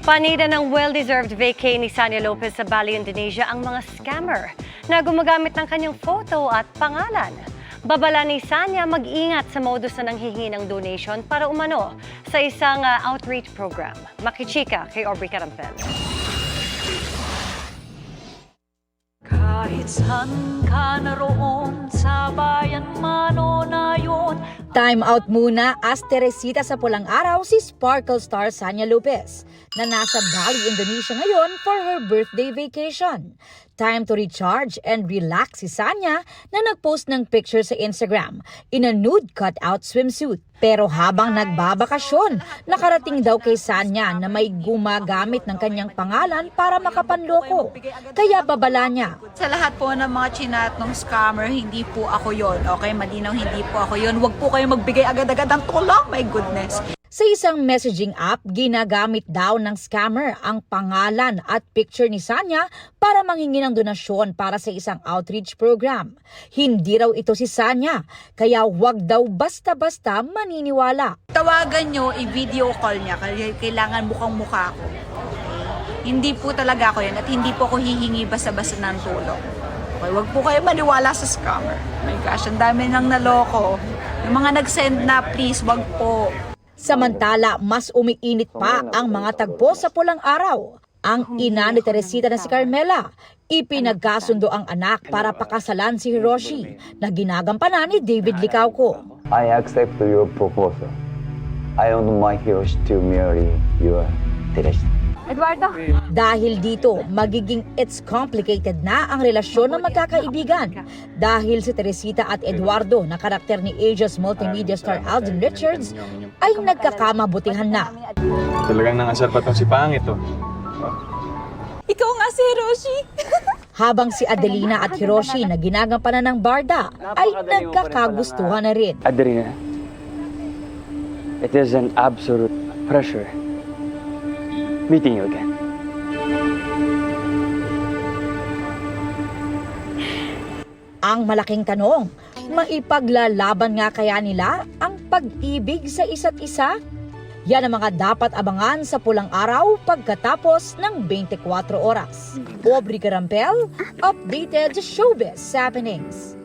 Panida ng well-deserved vacay ni Sanya Lopez sa Bali, Indonesia ang mga scammer na gumagamit ng kanyang photo at pangalan. Babala ni Sanya mag-ingat sa modus na nanghihingi ng donation para umano sa isang outreach program. Makichika kay Aubrey Carampel. Kahit saan ka naroon, sa bayan man o nayon. Time out muna as Teresita sa pulang araw si Sparkle star Sanya Lopez na nasa Bali, Indonesia ngayon for her birthday vacation. Time to recharge and relax si Sanya na nagpost ng picture sa Instagram in a nude cutout swimsuit. Pero habang nagbabakasyon, nakarating daw kay Sanya na may gumagamit ng kanyang pangalan para makapanloko. Kaya babala niya. Sa lahat po ng mga chinat ng scammer, hindi po ako yon. Okay, malinaw, hindi po ako yon. Huwag po kayo magbigay agad-agad ng tulong. My goodness. Sa isang messaging app, ginagamit daw ng scammer ang pangalan at picture ni Sanya para manghingi ng donasyon para sa isang outreach program. Hindi raw ito si Sanya, kaya wag daw basta-basta maniniwala. Tawagan nyo, i-video call niya. Kailangan mukhang-mukha ako. Hindi po talaga ako yan at hindi po ako hihingi basta-basta ng tulong. Okay, wag po kayo maniwala sa scammer. My gosh, ang dami nang naloko. Yung mga nag-send na, please, wag po. Samantala, mas umiinit pa ang mga tagpo sa pulang araw. Ang ina ni Teresita na si Carmela, ipinagkasundo ang anak para pakasalan si Hiroshi na ginagampanan ni David Licauco. I accept your proposal. I want my Hiroshi to marry your Teresita. Dahil dito, magiging it's complicated na ang relasyon ng magkakaibigan. Dahil si Teresita at Eduardo na karakter ni Asia's multimedia star Alden Richards ay nagkakamabutihan na. Talagang nangasar pa itong si Pangit, oh. Ikaw nga si Hiroshi. Habang si Adelina at Hiroshi na ginagampanan ng Barda ay nagkakagustuhan na rin. Adelina, it is an absolute pleasure meeting you again. Ang malaking tanong, maipaglalaban nga kaya nila ang pag-ibig sa isa't isa? Yan ang mga dapat abangan sa pulang araw pagkatapos ng 24 oras. Aubrey Carampel, updated showbiz happenings.